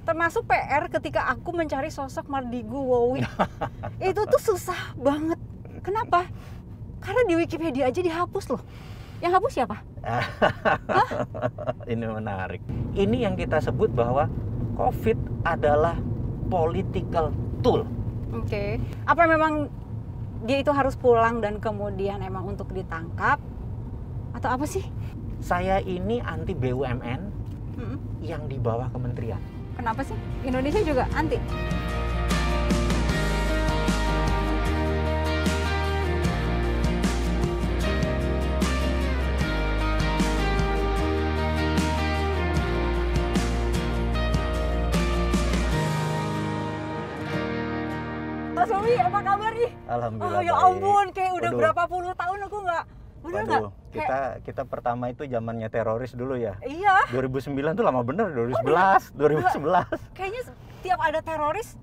Termasuk PR ketika aku mencari sosok Mardigu Wowi. Itu tuh susah banget. Kenapa? Karena di Wikipedia aja dihapus loh. Yang hapus siapa? Ini menarik. Ini yang kita sebut bahwa COVID adalah political tool. Oke. Apa memang dia itu harus pulang dan kemudian emang untuk ditangkap? Atau apa sih? Saya ini anti BUMN yang di bawah kementerian. Kenapa sih? Indonesia juga anti? Mas Wowi, apa kabar nih? Alhamdulillah. Ya baik. ampun, kayak udah Waduh. berapa puluh tahun aku nggak. Bener nggak? Kita pertama itu zamannya teroris dulu ya. Iya. 2009 tuh lama bener, 2011. Kayaknya tiap ada teroris,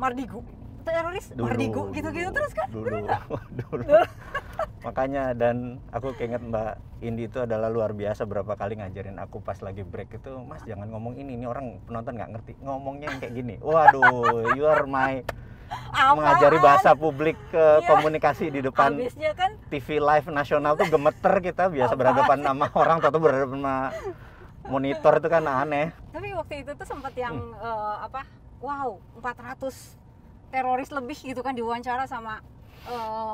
Mardigu. Teroris, Mardigu, gitu-gitu terus kan? Bener nggak? Dulu. Makanya, dan aku keinget Mbak Indi itu adalah luar biasa, berapa kali ngajarin aku pas lagi break itu, Mas jangan ngomong ini orang penonton nggak ngerti, ngomongnya yang kayak gini. Waduh, you are my mengajari bahasa publik komunikasi di depan kan TV live nasional tuh gemeter kita, biasa berhadapan sama orang atau berhadapan sama monitor itu kan aneh. Tapi waktu itu tuh sempat yang wow, 400 teroris lebih gitu kan diwawancara sama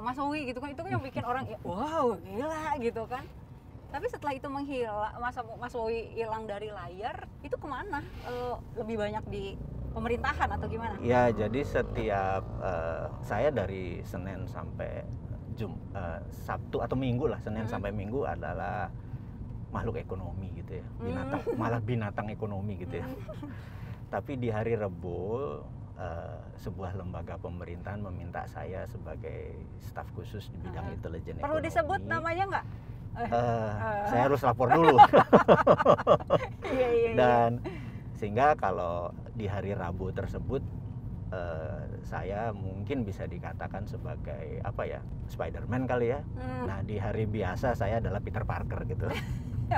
Mas Wowi gitu kan, itu kan yang bikin orang ya, wow gila gitu kan. Tapi setelah itu menghilang, Mas Wowi hilang dari layar, itu kemana? Lebih banyak di pemerintahan atau gimana? Ya, jadi setiap saya dari Senin sampai Sabtu atau Minggu lah, Senin sampai Minggu adalah makhluk ekonomi gitu ya, binatang, malah binatang ekonomi gitu ya. Tapi di hari Rebo sebuah lembaga pemerintahan meminta saya sebagai staf khusus di bidang intelijen ekonomi. Perlu disebut namanya nggak? Saya harus lapor dulu. Iya. Dan sehingga kalau di hari Rabu tersebut saya mungkin bisa dikatakan sebagai apa ya, Spider-Man kali ya. Nah, di hari biasa saya adalah Peter Parker gitu.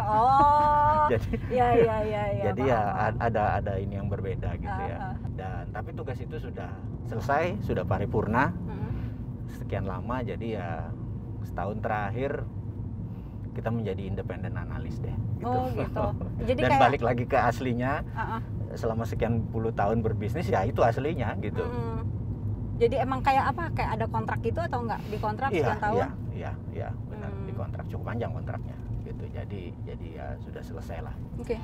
Oh. Jadi jadi paham. ada ini yang berbeda gitu ya. Dan tapi tugas itu sudah selesai, sudah paripurna. Sekian lama, jadi ya setahun terakhir kita menjadi independen analis deh gitu. Oh gitu. Jadi dan kayak balik lagi ke aslinya. Selama sekian puluh tahun berbisnis ya itu aslinya gitu. Jadi emang kayak apa? Kayak ada kontrak gitu atau enggak? Dikontrak sekian tahun? Iya, benar. Dikontrak cukup panjang kontraknya gitu. Jadi ya sudah selesai lah. Oke.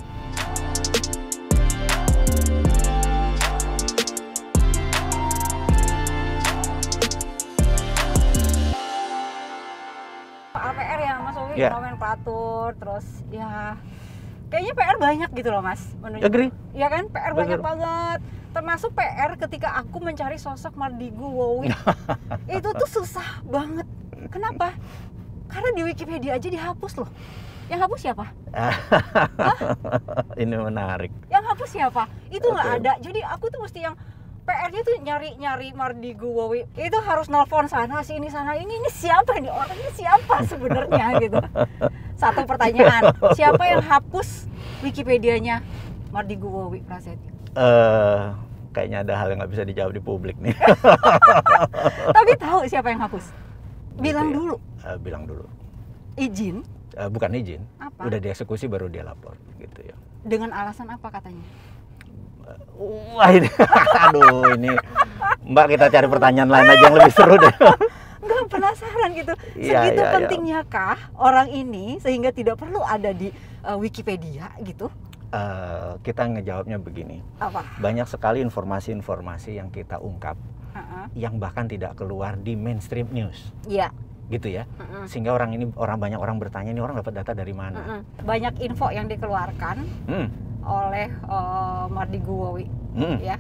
PR ya Mas Wowi, nomenklatur, terus ya kayaknya PR banyak gitu loh Mas. Agree. Iya kan, PR banyak banget. Termasuk PR ketika aku mencari sosok Mardigu Wowi. Itu tuh susah banget. Kenapa? Karena di Wikipedia aja dihapus loh. Yang hapus siapa? Ini menarik. Yang hapus siapa? Itu nggak ada. Jadi aku tuh mesti yang PR-nya tuh nyari Mardigu Wowi. Itu harus nelfon sana sini sana. Ini siapa nih? Orangnya siapa sebenarnya gitu. Satu pertanyaan. Siapa yang hapus Wikipedianya Mardigu Wowi Prasetyo? Kayaknya ada hal yang nggak bisa dijawab di publik nih. Tapi tahu siapa yang hapus? Bilang gitu ya? dulu. Bilang dulu. Izin? Bukan izin. Apa? Udah dieksekusi baru dia lapor gitu ya. Dengan alasan apa katanya? Wah ini, aduh ini Mbak, kita cari pertanyaan lain aja yang lebih seru deh. Enggak, penasaran gitu. Iya, Segitu iya. pentingnya kah orang ini sehingga tidak perlu ada di Wikipedia gitu? Kita ngejawabnya begini. Apa? Banyak sekali informasi-informasi yang kita ungkap yang bahkan tidak keluar di mainstream news. Iya. Gitu ya. Sehingga banyak orang bertanya, ini orang dapat data dari mana? Banyak info yang dikeluarkan oleh Mardigu Wowi, ya.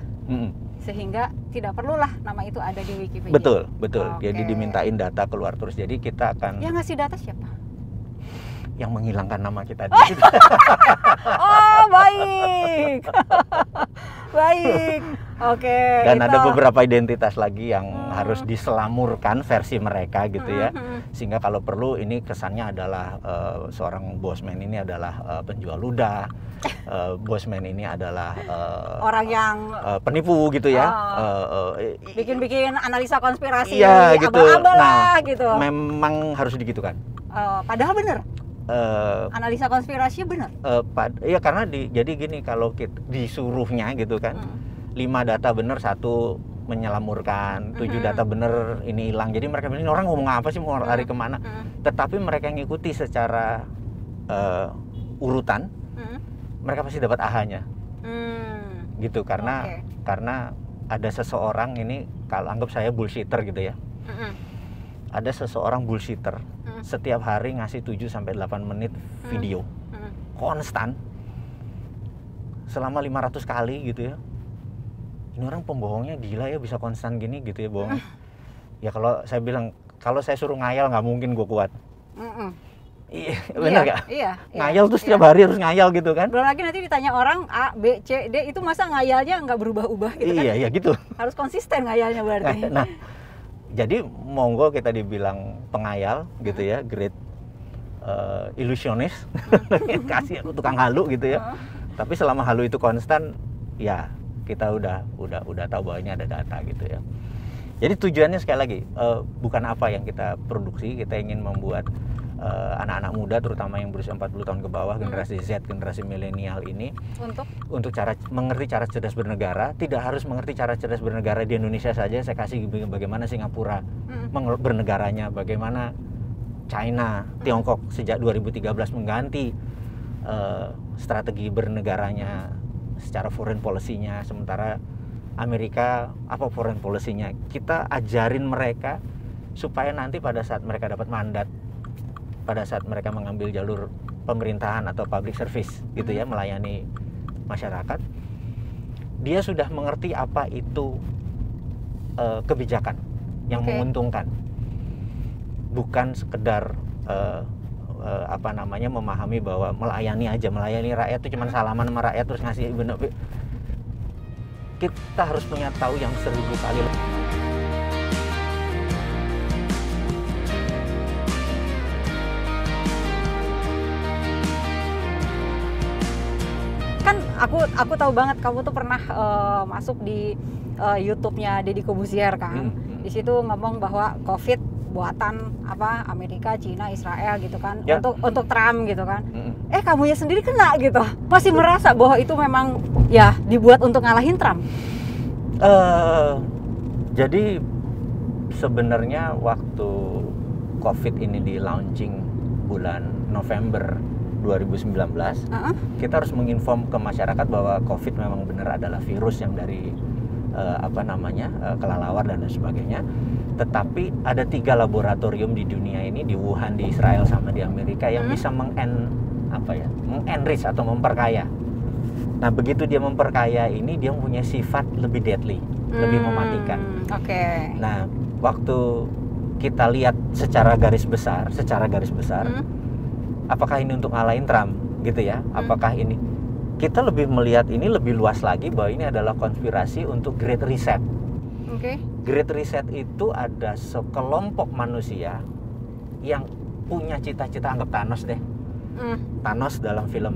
Sehingga tidak perlulah nama itu ada di Wikipedia. Betul. Okay. Jadi dimintain data keluar terus. Jadi kita akan yang ngasih data siapa? Yang menghilangkan nama kita. Oh, baik. Baik. Oke. Dan ada beberapa identitas lagi yang harus diselamurkan versi mereka gitu ya. Sehingga kalau perlu ini kesannya adalah seorang bosman ini adalah penjual ludah, bosman ini adalah orang yang penipu gitu ya, bikin-bikin analisa konspirasi, iya, gitu. abal-abal Nah, lah gitu. memang harus digitukan. Padahal bener, analisa konspirasinya bener. Ya karena jadi gini, kalau disuruhnya gitu kan, 5 data bener, 1 menyelamurkan, 7 data bener, ini hilang. Jadi mereka bilang, ini orang ngomong apa sih, mau lari kemana? Tetapi mereka ngikuti secara urutan, mereka pasti dapat AHA-nya. Gitu, karena ada seseorang ini, kalau anggap saya bullshitter gitu ya. Ada seseorang bullshitter, setiap hari ngasih 7-8 menit video. Konstan. Selama 500 kali gitu ya. Ini orang pembohongnya gila ya, bisa konstan gini gitu ya bohong. Ya kalau saya bilang, kalau saya suruh ngayal nggak mungkin gue kuat. Iya, benar nggak? Iya. Ngayal tuh setiap hari harus ngayal gitu kan? Belum lagi nanti ditanya orang A, B, C, D, itu masa ngayalnya nggak berubah-ubah gitu kan? Iya gitu. Harus konsisten ngayalnya berarti. Nah, jadi monggo kita dibilang pengayal gitu ya, great illusionist, kasih tukang halu gitu ya. Tapi selama halu itu konstan, ya kita udah tahu bahwa ini ada data gitu ya. Jadi tujuannya sekali lagi bukan apa yang kita produksi, kita ingin membuat anak-anak muda terutama yang berusia 40 tahun ke bawah, generasi Z, generasi milenial ini untuk mengerti cara cerdas bernegara. Tidak harus mengerti cara cerdas bernegara di Indonesia saja. Saya kasih bagaimana Singapura bernegaranya, bagaimana China, Tiongkok sejak 2013 mengganti strategi bernegaranya secara foreign policy-nya, sementara Amerika apa foreign policy-nya. Kita ajarin mereka supaya nanti pada saat mereka dapat mandat, pada saat mereka mengambil jalur pemerintahan atau public service gitu ya, melayani masyarakat, dia sudah mengerti apa itu kebijakan yang menguntungkan, bukan sekedar memahami bahwa melayani rakyat itu cuma salaman sama rakyat terus ngasih bener. Kita harus punya tahu yang 1000 kali lebih. Kan aku tahu banget kamu tuh pernah masuk di YouTube-nya Deddy Corbuzier kan. Di situ ngomong bahwa COVID buatan Amerika, Cina, Israel gitu kan, untuk Trump gitu kan. Kamunya sendiri kena gitu. Masih merasa bahwa itu memang ya dibuat untuk ngalahin Trump. Jadi sebenarnya waktu COVID ini di launching bulan November 2019, kita harus menginform ke masyarakat bahwa COVID memang benar adalah virus yang dari kelelawar dan sebagainya. Tetapi ada 3 laboratorium di dunia ini, di Wuhan, di Israel, sama di Amerika, yang bisa mengenrich atau memperkaya. Nah, begitu dia memperkaya ini, dia punya sifat lebih deadly, lebih mematikan. Nah, waktu kita lihat secara garis besar, apakah ini untuk ngalahin Trump gitu ya? Apakah ini? Kita lebih melihat ini lebih luas lagi bahwa ini adalah konspirasi untuk Great Reset. Great Reset itu ada sekelompok manusia yang punya cita-cita, anggap Thanos deh. Thanos dalam film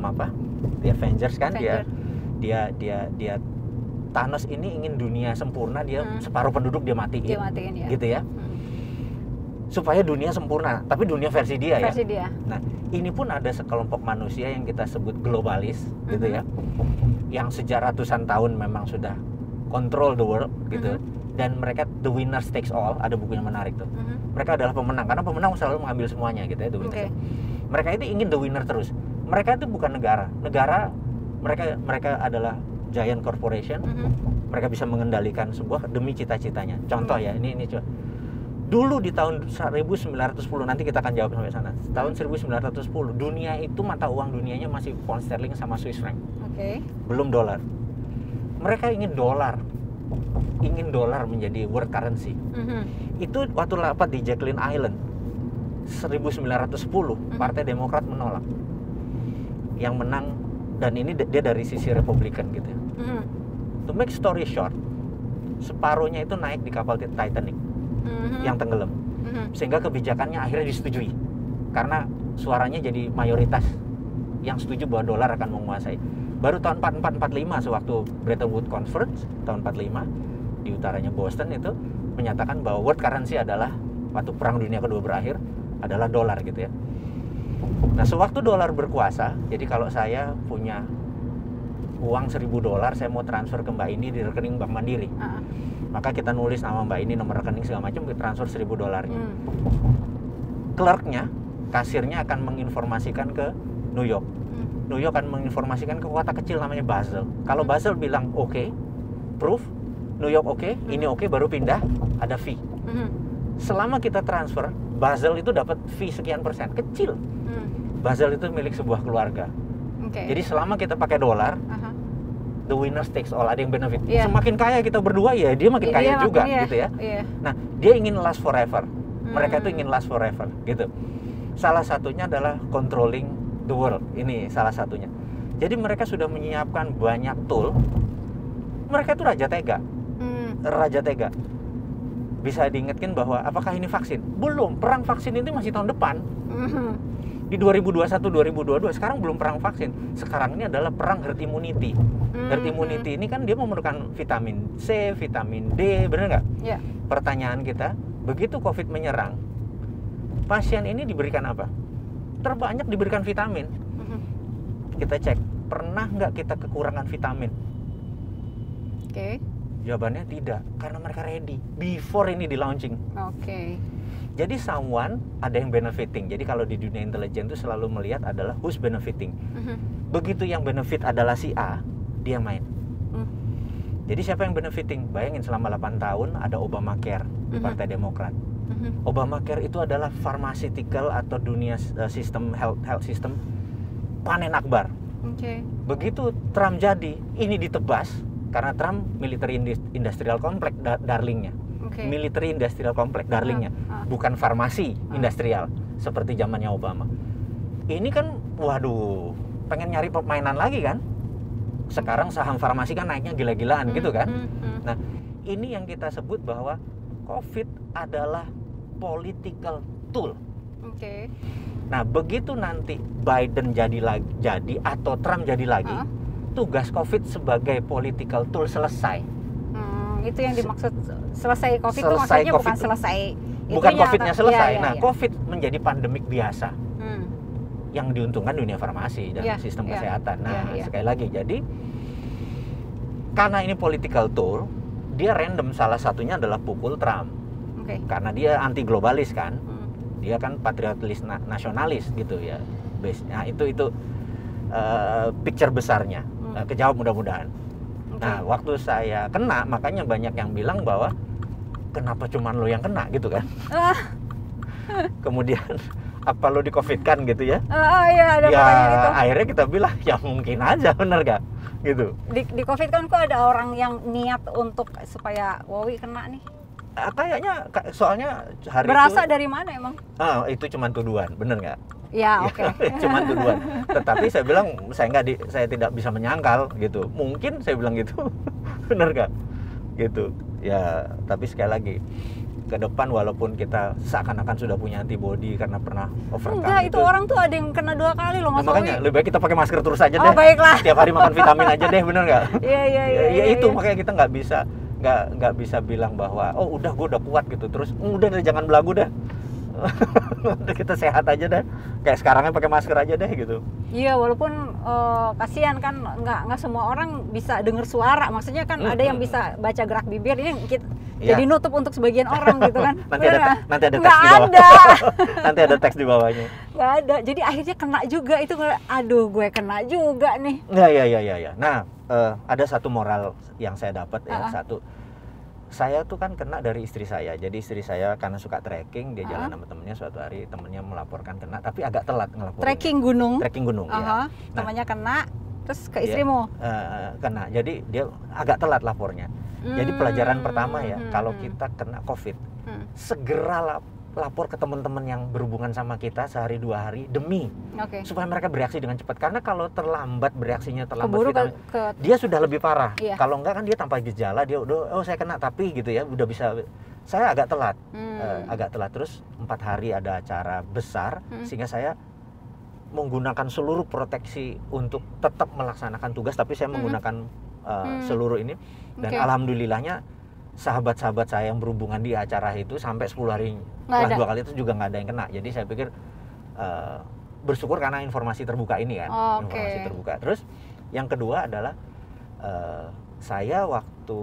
The Avengers kan, dia Thanos ini ingin dunia sempurna, dia separuh penduduk dia matiin ya. Gitu ya. Supaya dunia sempurna, tapi dunia versi dia. Nah, ini pun ada sekelompok manusia yang kita sebut globalis gitu ya. Yang sejak ratusan tahun memang sudah control the world gitu. Dan mereka the winner takes all, ada buku yang menarik tuh. Mereka adalah pemenang, karena pemenang selalu mengambil semuanya gitu ya, the winner. Mereka itu ingin the winner terus. Mereka itu bukan negara. Mereka adalah giant corporation. Mereka bisa mengendalikan sebuah demi cita-citanya. Contoh ya, ini coba. Dulu di tahun 1910, nanti kita akan jawab sampai sana. Tahun 1910, dunia itu mata uang dunianya masih pound sterling sama Swiss franc. Belum dolar. Mereka ingin dolar menjadi world currency. Itu waktu rapat di Jacqueline Island 1910, Partai Demokrat menolak. Yang menang, dan ini dia dari sisi Republikan gitu ya. To make story short, separuhnya itu naik di kapal Titanic yang tenggelam. sehingga kebijakannya akhirnya disetujui karena suaranya jadi mayoritas yang setuju bahwa dolar akan menguasai. Baru tahun 44-45 sewaktu Bretton Woods Conference tahun 45 di utaranya Boston itu menyatakan bahwa world currency adalah waktu perang dunia kedua berakhir adalah dolar gitu ya. Nah, sewaktu dolar berkuasa, jadi kalau saya punya uang $1.000, saya mau transfer ke Mbak ini di rekening Bank Mandiri. Maka kita nulis nama Mbak ini, nomor rekening segala macam, kita transfer $1.000-nya. Clerknya, kasirnya akan menginformasikan ke New York. New York akan menginformasikan ke kota kecil namanya Basel. Kalau Basel bilang oke, proof, New York oke, ini oke, baru pindah, ada fee. Selama kita transfer, Basel itu dapat fee sekian persen, kecil. Basel itu milik sebuah keluarga. Jadi selama kita pakai dolar, the winners takes all, ada yang benefit. Semakin kaya kita berdua ya, dia makin kaya juga gitu ya. Nah, dia ingin last forever. Mereka itu ingin last forever gitu. Salah satunya adalah controlling the world. Ini salah satunya. Jadi mereka sudah menyiapkan banyak tool. Mereka itu raja tega. Raja tega. Bisa diingatkan bahwa apakah ini vaksin? Belum. Perang vaksin itu masih tahun depan. Di 2021-2022 sekarang belum perang vaksin. Sekarang ini adalah perang herd immunity. Herd immunity ini kan dia memerlukan vitamin C, vitamin D, benar nggak? Yeah. Pertanyaan kita, begitu COVID menyerang, pasien ini diberikan apa? Terbanyak diberikan vitamin. Kita cek, pernah nggak kita kekurangan vitamin? Jawabannya tidak, karena mereka ready before ini di launching. Jadi someone ada yang benefiting. Jadi kalau di dunia intelijen itu selalu melihat adalah who's benefiting. Begitu yang benefit adalah si A, dia main. Jadi siapa yang benefiting? Bayangin selama 8 tahun ada Obamacare di Partai Demokrat. Obamacare itu adalah pharmaceutical atau dunia sistem health system panen akbar. Begitu Trump jadi, ini ditebas karena Trump military industrial complex darlingnya. Military industrial complex darlingnya, bukan farmasi industrial seperti zamannya Obama. Ini kan, waduh, pengen nyari permainan lagi kan? Sekarang saham farmasi kan naiknya gila-gilaan gitu kan? Nah, ini yang kita sebut bahwa COVID adalah political tool. Nah, begitu nanti Biden jadi atau Trump jadi lagi, tugas COVID sebagai political tool selesai. Itu yang dimaksud selesai COVID itu selesai maksudnya COVID bukan selesai. Bukan COVID-nya selesai. Ya, nah, COVID menjadi pandemik biasa. Yang diuntungkan dunia farmasi dan sistem kesehatan. Nah, sekali lagi, jadi karena ini political tool, dia random. Salah satunya adalah pukul Trump. Karena dia anti globalis kan. Dia kan patriotis nasionalis gitu ya. Base-nya itu picture besarnya. Kejawab mudah-mudahan. Nah, waktu saya kena, makanya banyak yang bilang bahwa kenapa cuman lo yang kena gitu kan. Kemudian apa lo di COVID kan gitu ya. Iya, ada ya gitu. Akhirnya kita bilang ya mungkin aja, bener gak gitu. Di COVID kan kok ada orang yang niat untuk supaya Wowi kena nih. Kayaknya soalnya hari berasa itu, dari mana emang? Itu cuma tuduhan, bener nggak? Ya, oke. Cuma tuduhan. Tetapi saya bilang saya tidak bisa menyangkal gitu. Mungkin saya bilang gitu, bener nggak? Gitu. Ya, tapi sekali lagi ke depan walaupun kita seakan-akan sudah punya antibody karena pernah overcome. Enggak, itu orang tuh ada yang kena 2 kali loh, Mas. Makanya lebih baik kita pakai masker terus aja deh. Oh, baiklah. Setiap hari makan vitamin aja deh, bener nggak? Iya. Itu makanya kita nggak bisa bilang bahwa udah gue udah kuat gitu terus udah deh jangan belagu dah. Udah kita sehat aja deh, kayak sekarangnya pakai masker aja deh gitu. Iya, walaupun kasihan kan nggak semua orang bisa dengar suara, maksudnya kan ada yang bisa baca gerak bibir, ini jadi nutup untuk sebagian orang gitu kan. nanti ada teks di bawah. Nanti ada teks di bawahnya. Nggak ada, jadi akhirnya kena juga itu. Aduh, gue kena juga nih. Ya. Nah, ada satu moral yang saya dapat ya. Satu, saya tuh kan kena dari istri saya. Jadi istri saya karena suka trekking, dia jalan sama temennya, suatu hari temennya melaporkan kena, tapi agak telat ngelaporin. Trekking gunung ya. Namanya kena, terus ke istrimu kena, jadi dia agak telat lapornya. Jadi pelajaran pertama ya, kalau kita kena COVID, segera lapor ke teman-teman yang berhubungan sama kita sehari 2 hari demi supaya mereka bereaksi dengan cepat. Karena kalau terlambat bereaksinya terlambat, dia sudah lebih parah. Kalau enggak kan dia tanpa gejala, dia udah saya kena tapi gitu ya, udah bisa saya agak telat, terus 4 hari ada acara besar, sehingga saya menggunakan seluruh proteksi untuk tetap melaksanakan tugas, tapi saya menggunakan seluruh ini, dan alhamdulillahnya sahabat-sahabat saya yang berhubungan di acara itu sampai 10 hari setelah 2 kali itu juga nggak ada yang kena. Jadi saya pikir bersyukur karena informasi terbuka ini kan, informasi terbuka. Terus yang kedua adalah saya waktu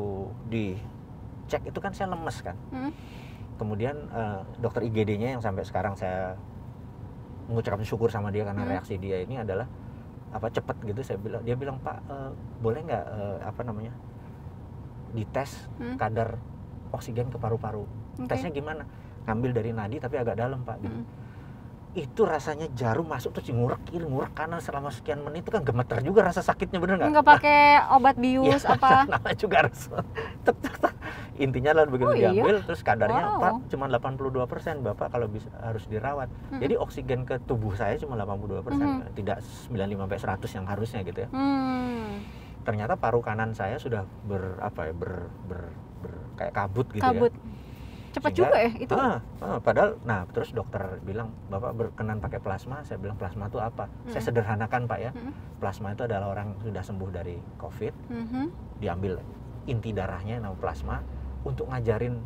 dicek itu kan saya lemes kan. Kemudian dokter IGD-nya yang sampai sekarang saya mengucapkan syukur sama dia karena reaksi dia ini adalah cepet gitu. Dia bilang, Pak, boleh nggak dites kadar oksigen ke paru-paru. Tesnya gimana? Ngambil dari nadi tapi agak dalam, Pak, gitu. Itu rasanya jarum masuk tuh ngurek kiri ngurek kanan selama sekian menit, itu kan gemeter juga rasa sakitnya, bener nggak? Nggak pakai obat bius apa? Namanya juga harus intinya adalah begitu diambil terus kadarnya Pak cuma 82%, Bapak kalau bisa harus dirawat. Jadi oksigen ke tubuh saya cuma 82%, tidak 95 sampai 100 yang harusnya gitu ya. Ternyata paru kanan saya sudah kayak kabut gitu ya. Cepat juga ya itu. Padahal, terus dokter bilang, Bapak berkenan pakai plasma. Saya bilang, plasma itu apa? Saya sederhanakan, Pak ya. Plasma itu adalah orang sudah sembuh dari COVID, diambil inti darahnya nama plasma untuk ngajarin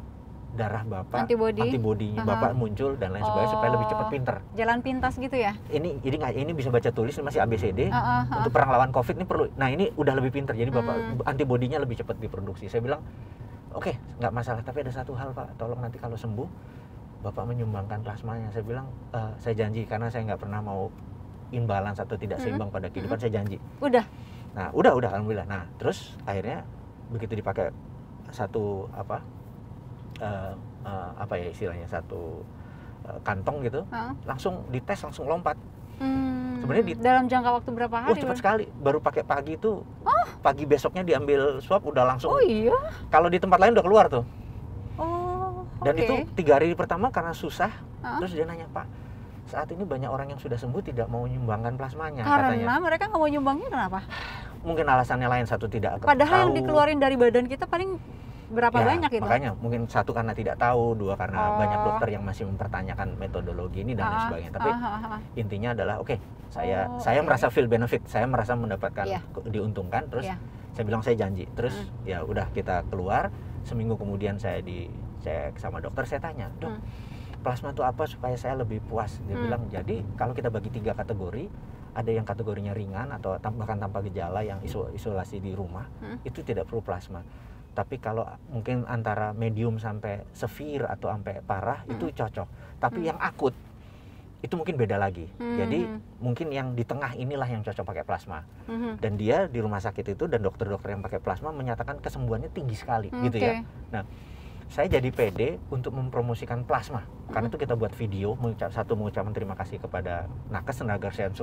darah Bapak, antibodinya Bapak muncul dan lain sebagainya supaya lebih cepat pinter. Jalan pintas gitu ya? Ini bisa baca tulis, ini masih ABCD. Untuk perang lawan COVID ini perlu. Nah ini udah lebih pinter, jadi Bapak antibodinya lebih cepat diproduksi. Saya bilang, oke, nggak masalah, tapi ada satu hal, Pak, tolong nanti kalau sembuh Bapak menyumbangkan plasmanya. Saya bilang, saya janji, karena saya nggak pernah mau imbalance atau tidak seimbang pada kehidupan, saya janji. Udah? Nah, udah alhamdulillah. Nah, terus akhirnya begitu dipakai satu satu kantong gitu, langsung dites, langsung lompat. Sebenarnya dalam jangka waktu berapa hari? Cepat sekali. Baru pakai pagi itu, pagi besoknya diambil swab udah langsung. Oh iya? Kalau di tempat lain udah keluar tuh. Dan itu 3 hari pertama karena susah, terus dia nanya, Pak, saat ini banyak orang yang sudah sembuh tidak mau menyumbangkan plasmanya. Karena katanya. Mereka nggak mau nyumbangnya kenapa? Mungkin alasannya lain, satu tidak Padahal yang dikeluarin dari badan kita paling berapa banyak itu? Makanya mungkin satu karena tidak tahu, dua karena banyak dokter yang masih mempertanyakan metodologi ini dan lain sebagainya. Tapi intinya adalah saya merasa feel benefit, saya merasa mendapatkan diuntungkan. Terus saya bilang saya janji. Terus ya udah kita keluar. Seminggu kemudian saya dicek sama dokter, saya tanya, Dok, plasma itu apa supaya saya lebih puas? Dia bilang, jadi kalau kita bagi 3 kategori, ada yang kategorinya ringan atau bahkan tanpa gejala yang isolasi di rumah, itu tidak perlu plasma. Tapi kalau mungkin antara medium sampai severe atau sampai parah itu cocok. Tapi yang akut itu mungkin beda lagi. Jadi mungkin yang di tengah inilah yang cocok pakai plasma. Dan dia di rumah sakit itu dan dokter-dokter yang pakai plasma menyatakan kesembuhannya tinggi sekali gitu ya. Nah, saya jadi pede untuk mempromosikan plasma. Karena itu kita buat video, mengucapkan terima kasih kepada nakes, tenaga kesehatan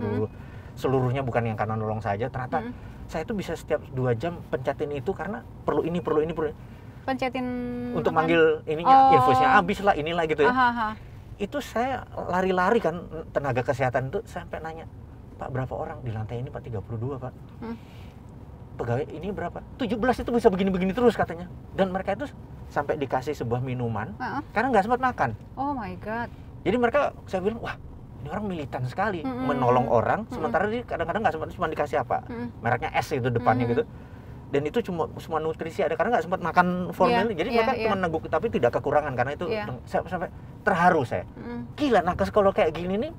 seluruhnya, bukan yang karena nolong saja. Ternyata saya itu bisa setiap 2 jam pencetin itu karena perlu ini. Pencetin untuk manggil ininya, infusnya habis lah, inilah gitu ya. Itu saya lari-lari kan, tenaga kesehatan itu sampai nanya, Pak, berapa orang di lantai ini? Pak, 32, Pak. Pegawai ini berapa? 17 itu bisa begini-begini terus katanya. Dan mereka itu sampai dikasih sebuah minuman karena nggak sempat makan. Oh my God. Jadi mereka, saya bilang, wah, ini orang militan sekali menolong orang, sementara dia kadang-kadang nggak sempat, cuma dikasih apa? Mereknya S itu depannya gitu. Dan itu semua nutrisi ada, karena nggak sempat makan formula. Jadi mereka cuma nengguk, tapi tidak kekurangan. Karena itu saya sampai terharu saya. Gila, nakes kalau kayak gini nih,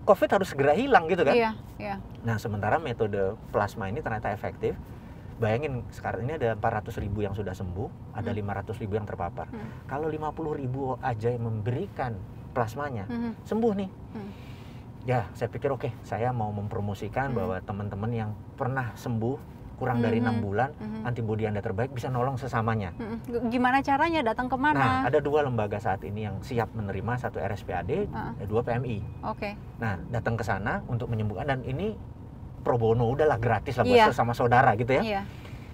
COVID harus segera hilang gitu kan. Nah, sementara metode plasma ini ternyata efektif. Bayangin, sekarang ini ada 400.000 yang sudah sembuh, ada 500.000 yang terpapar. Kalau 50.000 aja yang memberikan plasmanya, sembuh nih. Ya, saya pikir oke, saya mau mempromosikan bahwa teman-teman yang pernah sembuh kurang dari 6 bulan, antibodi Anda terbaik, bisa nolong sesamanya. Gimana caranya? Datang kemana? Nah, ada 2 lembaga saat ini yang siap menerima, satu RSPAD, 2 PMI. Nah, datang ke sana untuk menyembuhkan, dan ini pro bono, udahlah gratis lah buat sama saudara gitu ya.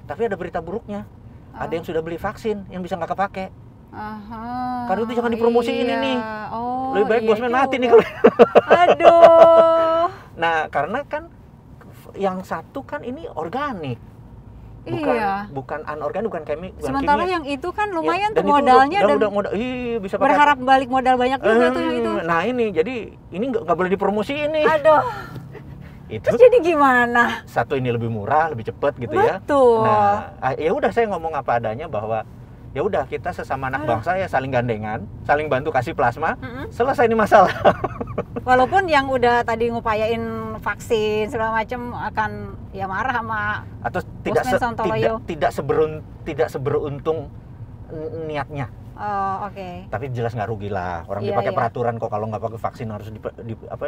Tapi ada berita buruknya, ada yang sudah beli vaksin yang bisa nggak kepake. Karena itu jangan dipromosiin ini. Lebih baik bosnya mati nih kalau. Aduh. Nah, karena kan yang satu kan ini organik. bukan anorganik, bukan Sementara kimia. yang itu kan lumayan tuh dan itu modalnya dan modal, bisa pakai. berharap balik modal banyak juga tuh yang itu. Nah ini, jadi ini nggak boleh dipromosiin nih. Aduh. Itu Terus jadi gimana? satu, ini lebih murah, lebih cepat gitu ya. Betul. Nah, ya udah saya ngomong apa adanya bahwa ya udah kita sesama anak bangsa ya saling gandengan, saling bantu kasih plasma, selesai ini masalah. Walaupun yang udah tadi ngupayain vaksin segala macam akan ya marah sama atau tidak seberuntung niatnya. Oh, oke. Tapi jelas nggak rugi lah. Orang dia pakai peraturan kok, kalau nggak pakai vaksin harus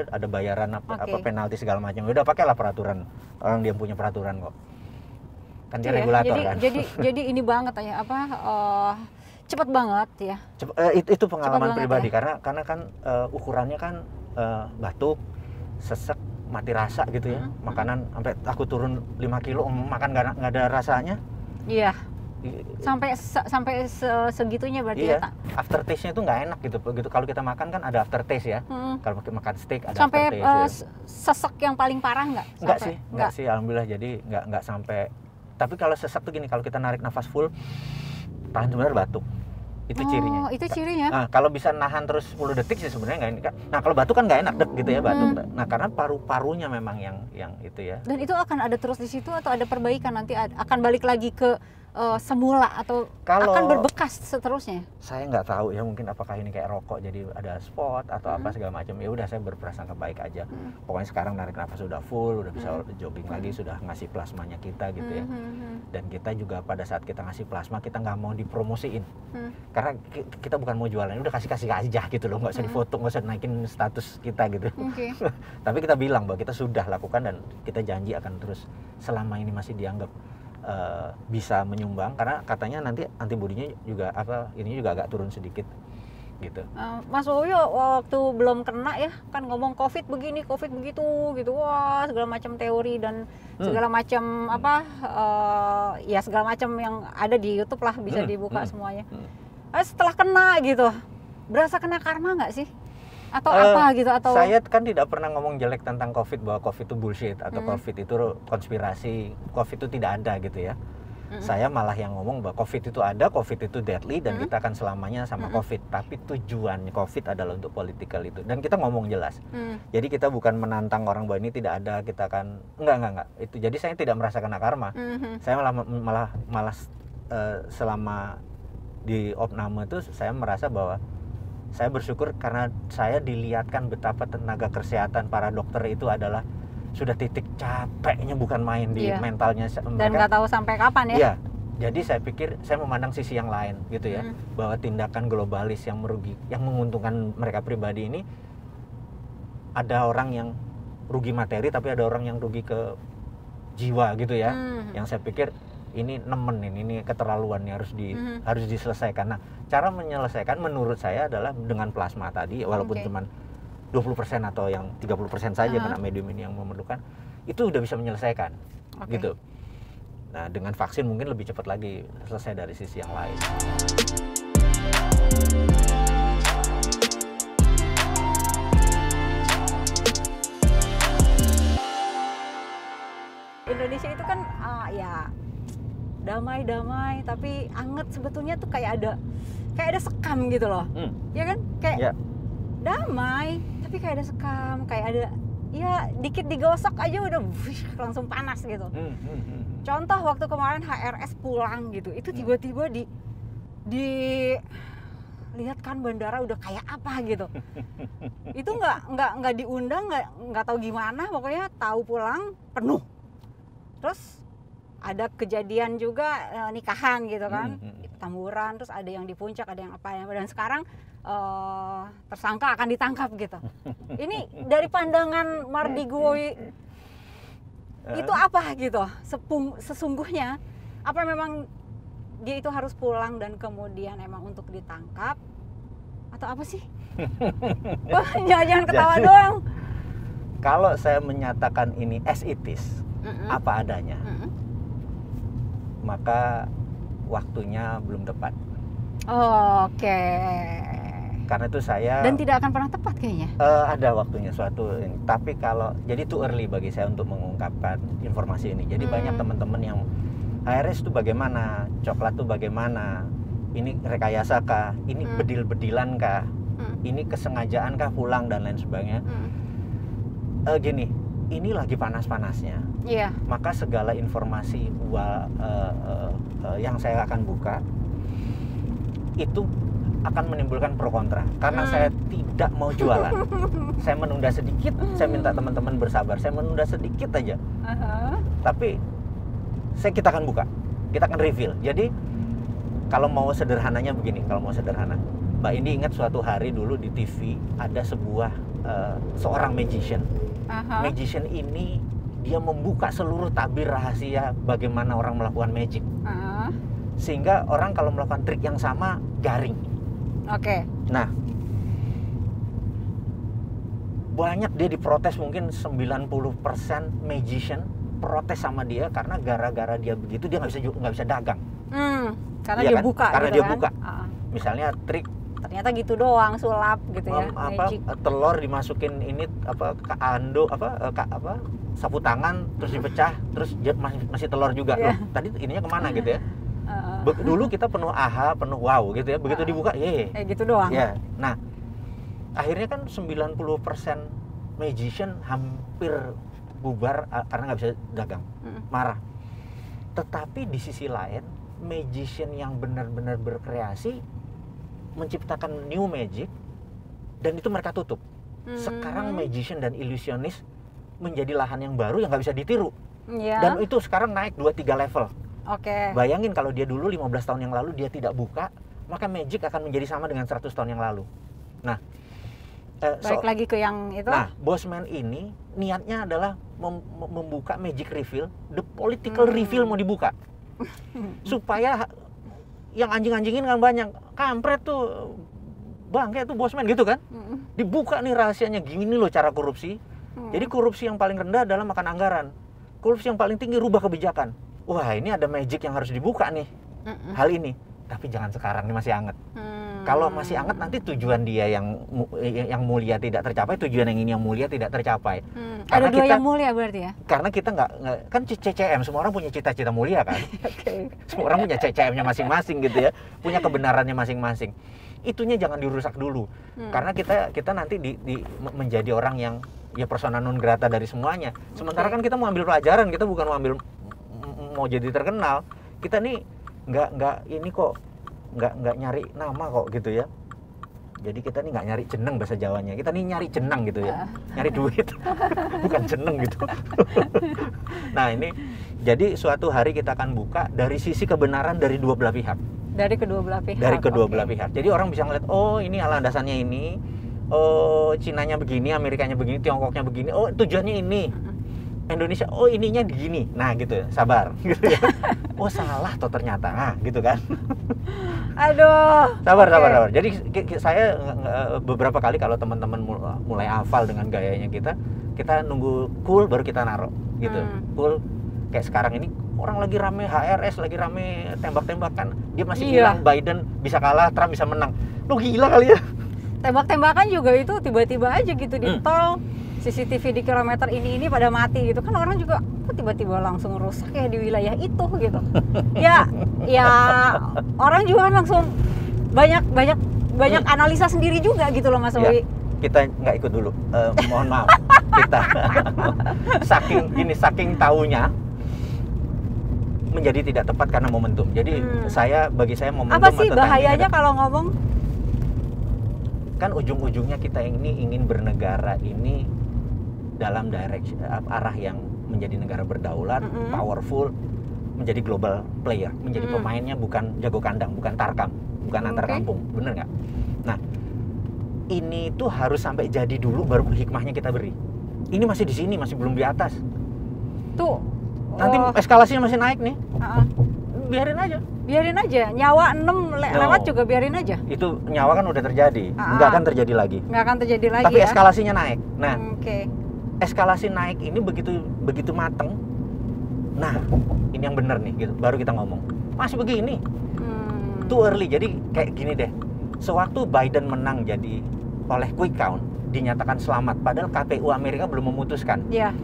ada bayaran apa penalti segala macam. Udah pakailah peraturan. Orang dia punya peraturan kok. Kan dia regulator kan. Jadi ini banget ya cepat banget ya. Itu pengalaman pribadi ya? karena kan ukurannya kan batuk, sesek, mati rasa gitu ya. Makanan sampai aku turun 5 kilo makan nggak ada rasanya. Iya. Sampai segitunya berarti ya. Aftertaste-nya itu nggak enak gitu. Kalau kita makan kan ada aftertaste ya. Kalau makan steak ada sampai aftertaste. Sesek yang paling parah nggak? Nggak sih, alhamdulillah. Jadi nggak sampai. Tapi kalau sesek tuh gini, kalau kita narik nafas full, tahan sebenarnya batuk. Itu cirinya. Itu cirinya. Nah, kalau bisa nahan terus 10 detik sih sebenarnya nggak enak. Nah, kalau batuk kan nggak enak gitu ya batuk. Nah, karena paru-parunya memang yang itu ya. Dan itu akan ada terus di situ atau ada perbaikan nanti akan balik lagi ke semula atau akan berbekas seterusnya? Saya nggak tahu ya, mungkin apakah ini kayak rokok jadi ada spot atau apa segala macam. Ya udah, saya berprasangka baik aja. Pokoknya sekarang narik nafas sudah full, udah bisa jogging lagi, sudah ngasih plasmanya kita gitu ya. Dan kita juga pada saat kita ngasih plasma, kita nggak mau dipromosiin. Karena kita bukan mau jualan, udah kasih aja gitu loh, nggak usah difoto, nggak usah naikin status kita gitu. Tapi kita bilang bahwa kita sudah lakukan dan kita janji akan terus selama ini masih dianggap bisa menyumbang, karena katanya nanti antibodinya juga ini juga agak turun sedikit gitu. Mas Woyo waktu belum kena ya kan ngomong COVID begini, COVID begitu gitu, wah segala macam teori dan segala macam ya segala macam yang ada di YouTube lah, bisa dibuka semuanya. Setelah kena gitu, berasa kena karma nggak sih? Atau apa gitu? Atau saya kan tidak pernah ngomong jelek tentang COVID, bahwa COVID itu bullshit atau COVID itu konspirasi, COVID itu tidak ada gitu ya. Saya malah yang ngomong bahwa COVID itu ada, COVID itu deadly dan kita akan selamanya sama COVID. Tapi tujuan COVID adalah untuk political itu, dan kita ngomong jelas. Jadi kita bukan menantang orang bahwa ini tidak ada, kita akan enggak itu. Jadi saya tidak merasa kena karma. Saya malah selama di opname itu saya merasa bahwa saya bersyukur karena saya dilihatkan betapa tenaga kesehatan para dokter itu adalah sudah titik capeknya, bukan main di mentalnya mereka. Dan nggak tahu sampai kapan ya. Iya. Jadi saya pikir saya memandang sisi yang lain gitu ya, bahwa tindakan globalis yang menguntungkan mereka pribadi ini, ada orang yang rugi materi tapi ada orang yang rugi ke jiwa gitu ya. Yang saya pikir ini ini keterlaluan nih, harus diselesaikan. Nah, cara menyelesaikan menurut saya adalah dengan plasma tadi, walaupun cuman 20% atau yang 30% saja kena medium ini yang memerlukan, itu udah bisa menyelesaikan gitu. Nah, dengan vaksin mungkin lebih cepat lagi selesai dari sisi yang lain. Indonesia itu kan ya damai-damai tapi anget, sebetulnya tuh kayak ada sekam gitu loh. Ya kan? Kayak damai tapi kayak ada sekam, kayak ada ya dikit digosok aja udah langsung panas gitu. Contoh waktu kemarin HRS pulang gitu, itu tiba-tiba lihat kan bandara udah kayak apa gitu. Itu nggak diundang, nggak tahu gimana, pokoknya tahu pulang penuh. Terus ada kejadian juga nikahan gitu kan, tamburan, terus ada yang di puncak, ada yang apa, dan sekarang tersangka akan ditangkap gitu. Ini dari pandangan Mardigui itu apa gitu sesungguhnya, apa memang dia itu harus pulang dan kemudian emang untuk ditangkap atau apa sih? Jangan ketawa doang. Kalau saya menyatakan ini as it is, apa adanya, maka waktunya belum tepat. Oke. Karena itu saya, dan tidak akan pernah tepat kayaknya. Ada waktunya suatu, tapi kalau jadi too early bagi saya untuk mengungkapkan informasi ini. Jadi banyak teman-teman yang HRS itu bagaimana, coklat itu bagaimana, ini rekayasa kah, ini bedil-bedilan kah, ini kesengajaan kah pulang dan lain sebagainya. Gini, ini lagi panas-panasnya. Iya. Maka segala informasi yang saya akan buka itu akan menimbulkan pro kontra karena saya tidak mau jualan. Saya menunda sedikit, saya minta teman-teman bersabar. Saya menunda sedikit aja. Tapi kita akan buka, kita akan reveal. Jadi kalau mau sederhananya begini, kalau mau sederhana, Mbak Indi ingat suatu hari dulu di TV ada sebuah seorang magician. Magician ini dia membuka seluruh tabir rahasia bagaimana orang melakukan magic. Sehingga orang kalau melakukan trik yang sama garing. Oke. Nah, banyak dia diprotes, mungkin 90% magician protes sama dia karena gara-gara dia begitu dia nggak bisa dagang. Karena iya dia kan? buka. Karena gitu dia kan? buka. Misalnya trik ternyata gitu doang, sulap gitu ya. Magic. Telur dimasukin ini ke ando sapu tangan terus dipecah terus masih telur juga. Loh, tadi ininya kemana gitu ya? Dulu kita penuh aha, penuh wow gitu ya. Begitu dibuka, gitu doang. Ya. Nah, akhirnya kan 90% magician hampir bubar karena nggak bisa dagang. Marah. Tetapi di sisi lain, magician yang benar-benar berkreasi menciptakan new magic dan itu mereka tutup. Sekarang magician dan ilusionis menjadi lahan yang baru yang nggak bisa ditiru. Dan itu sekarang naik 2-3 level. Bayangin kalau dia dulu 15 tahun yang lalu dia tidak buka, maka magic akan menjadi sama dengan 100 tahun yang lalu. Nah, balik lagi ke yang itu. Nah, Bossman ini niatnya adalah membuka magic reveal, the political reveal mau dibuka. Supaya yang anjing-anjingin kan banyak, kampret tuh bangke tuh Bossman gitu kan. Dibuka nih rahasianya, gini loh cara korupsi. Jadi korupsi yang paling rendah adalah makan anggaran. Korupsi yang paling tinggi rubah kebijakan. Wah, ini ada magic yang harus dibuka nih. Hal ini. Tapi jangan sekarang, ini masih anget. Kalau masih anget nanti tujuan dia yang mulia tidak tercapai, tujuan yang ini yang mulia tidak tercapai. Ada dua yang mulia berarti ya? Karena kita nggak kan CCM, semua orang punya cita-cita mulia kan. Semua orang punya CCM-nya masing-masing gitu ya, punya kebenarannya masing-masing. Itunya jangan dirusak dulu, karena kita nanti menjadi orang yang ya persona non grata dari semuanya. Sementara kan kita mau ambil pelajaran, kita bukan mau jadi terkenal. Kita nih nggak nyari nama kok gitu ya. Jadi kita nih nggak nyari jeneng bahasa Jawanya, kita nih nyari jenang gitu ya, nyari duit, bukan jeneng gitu. Nah ini, jadi suatu hari kita akan buka dari sisi kebenaran dari dua belah pihak. Dari kedua belah pihak. Dari kedua belah pihak. Jadi orang bisa ngeliat, oh ini landasannya ini, oh Cinanya begini, Amerikanya begini, Tiongkoknya begini, oh tujuannya ini. Indonesia, oh ininya begini. Nah gitu, sabar gitu ya. Oh salah toh ternyata, nah gitu kan. Aduh. Sabar. Jadi saya beberapa kali kalau teman-teman mulai hafal dengan gayanya kita nunggu cool baru kita naruh gitu. Cool kayak sekarang ini orang lagi rame HRS, lagi rame tembak-tembakan. Dia masih bilang Biden bisa kalah, Trump bisa menang. Lo gila kali ya. Tembak-tembakan juga itu tiba-tiba aja gitu di tol. CCTV di kilometer ini pada mati gitu kan, orang juga kok tiba-tiba langsung rusak ya di wilayah itu gitu. ya orang juga kan langsung banyak analisa sendiri juga gitu loh Mas Owi. Kita nggak ikut dulu, mohon maaf. Kita saking taunya menjadi tidak tepat karena momentum. Jadi bagi saya momentum apa sih bahayanya kalau ngomong? Kan ujung-ujungnya kita ini ingin bernegara ini dalam arah yang menjadi negara berdaulat, powerful, menjadi global player, menjadi pemainnya bukan jago kandang, bukan tarkam, bukan antar kampung, bener nggak? Nah, ini tuh harus sampai jadi dulu baru hikmahnya kita beri. Ini masih di sini, masih belum di atas. Tuh. Nanti eskalasinya masih naik nih. Biarin aja. Nyawa 6 lewat juga biarin aja. Itu nyawa kan udah terjadi, nggak akan terjadi lagi. Tapi eskalasinya naik. Nah, eskalasi naik ini begitu mateng. Nah, ini yang benar nih gitu. Baru kita ngomong. Masih begini. Too early. Jadi kayak gini deh. Sewaktu Biden menang jadi oleh quick count, dinyatakan selamat, padahal KPU Amerika belum memutuskan. Iya.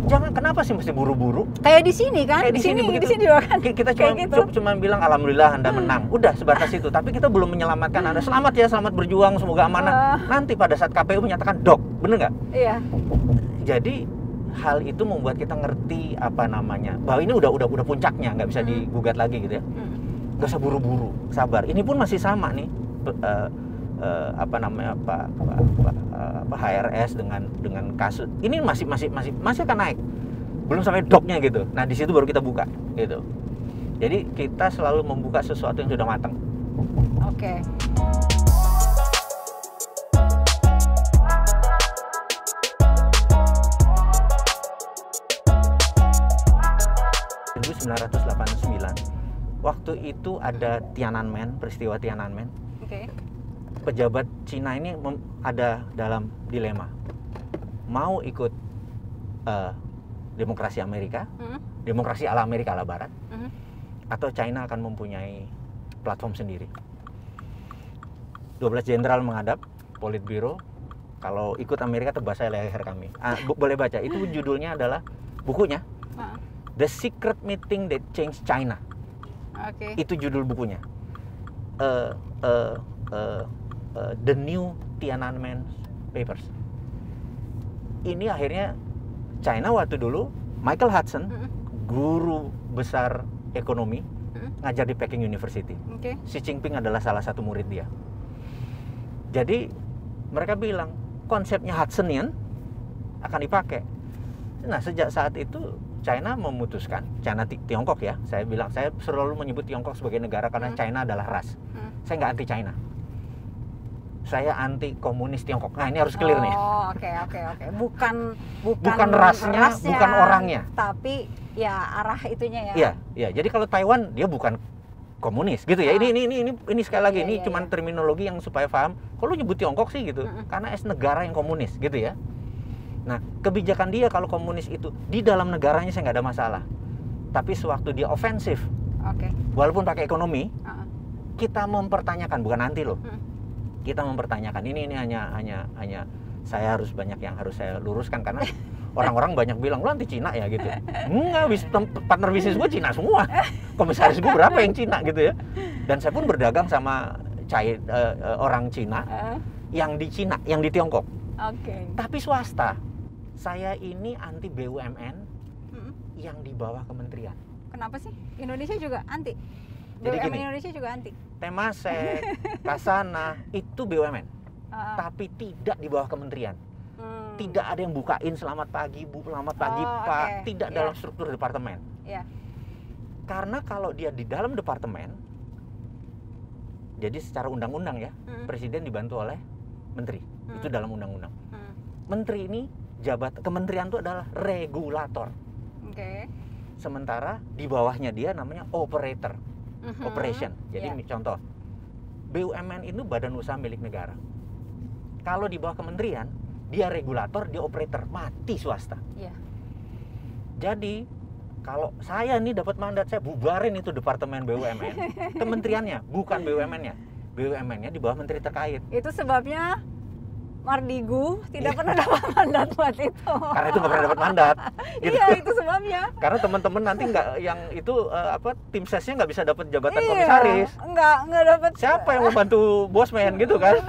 Jangan, kenapa sih mesti buru-buru? Kayak di sini kan? Kayak di sini di begitu. sini juga kan. Kita Kayak gitu. cuma bilang alhamdulillah Anda menang. Udah sebatas itu. Tapi kita belum menyelamatkan Anda. Selamat ya, selamat berjuang, semoga amanah. Nanti pada saat KPU menyatakan dok, bener nggak? Iya. Jadi hal itu membuat kita ngerti apa namanya, bahwa ini udah puncaknya, nggak bisa digugat lagi gitu ya. Nggak usah buru-buru, sabar. Ini pun masih sama nih. Apa namanya Pak HRS dengan kasus ini masih akan naik, belum sampai doknya gitu. Nah di situ baru kita buka gitu. Jadi kita selalu membuka sesuatu yang sudah matang. Oke. (1989) waktu itu ada Tiananmen, peristiwa Tiananmen. Oke. Pejabat Cina ini ada dalam dilema, mau ikut demokrasi Amerika, demokrasi ala Amerika ala Barat, atau China akan mempunyai platform sendiri. 12 jenderal menghadap Politbiro, kalau ikut Amerika tebas saya leher kami. Boleh baca, itu judulnya adalah bukunya The Secret Meeting That Changed China. Oke. Itu judul bukunya. The New Tiananmen Papers. Ini akhirnya China waktu dulu, Michael Hudson, guru besar ekonomi, ngajar di Peking University. Xi Jinping adalah salah satu murid dia. Jadi mereka bilang konsepnya Hudsonian akan dipakai. Nah sejak saat itu China memutuskan, Tiongkok ya, saya selalu menyebut Tiongkok sebagai negara karena China adalah ras. Saya nggak anti China. Saya anti komunis Tiongkok. Nah ini harus clear nih. Oh oke. Bukan rasnya, bukan orangnya. Tapi ya arah itunya ya. Iya. Jadi kalau Taiwan dia bukan komunis gitu ya. Ini sekali lagi ini cuman terminologi yang supaya paham. Kalau nyebut Tiongkok sih gitu, karena negara yang komunis gitu ya. Nah kebijakan dia kalau komunis itu di dalam negaranya saya nggak ada masalah. Tapi sewaktu dia ofensif, walaupun pakai ekonomi, kita mempertanyakan, bukan anti loh. Kita mempertanyakan ini hanya saya harus banyak yang harus saya luruskan karena orang-orang banyak bilang lu anti Cina ya gitu. Enggak, partner bisnis gue Cina semua. Komisaris gue berapa yang Cina gitu ya. Dan saya pun berdagang sama orang Cina yang di Cina, yang di Tiongkok. Tapi swasta. Saya ini anti BUMN yang di bawah kementerian. Kenapa sih? Indonesia juga anti. Jadi BUMN gini, Indonesia juga anti. Temasek, Kasana itu BUMN, tapi tidak di bawah kementerian. Tidak ada yang bukain selamat pagi Bu, selamat pagi Pak, tidak dalam struktur departemen. Karena kalau dia di dalam departemen, jadi secara undang-undang ya, presiden dibantu oleh menteri. Itu dalam undang-undang. Menteri ini kementerian itu adalah regulator. Sementara di bawahnya dia namanya operator. Operation. Jadi contoh, BUMN itu badan usaha milik negara. Kalau di bawah kementerian, dia regulator, dia operator, mati swasta. Jadi kalau saya nih dapat mandat, saya bubarin itu departemen BUMN, kementeriannya, bukan BUMN-nya. BUMN-nya di bawah menteri terkait. Itu sebabnya Mardigu tidak pernah dapat mandat buat itu. Karena itu nggak pernah dapat mandat. Gitu. Iya, itu sebabnya. Karena teman-teman nanti nggak yang itu tim sesnya nggak bisa dapat jabatan komisaris. Nggak dapat. Siapa yang membantu bosman gitu kan?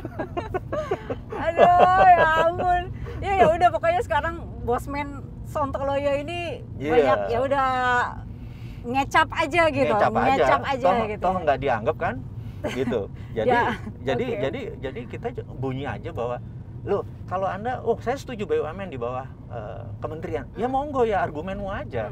Aduh, ya ampun. Ya udah pokoknya sekarang bosman Sontoloyo ini banyak ya udah ngecap aja gitu. Ngecap aja gitu. Toh nggak dianggap kan? Gitu. Jadi kita bunyi aja bahwa loh kalau Anda saya setuju BUMN di bawah kementerian, ya monggo ya argumenmu aja.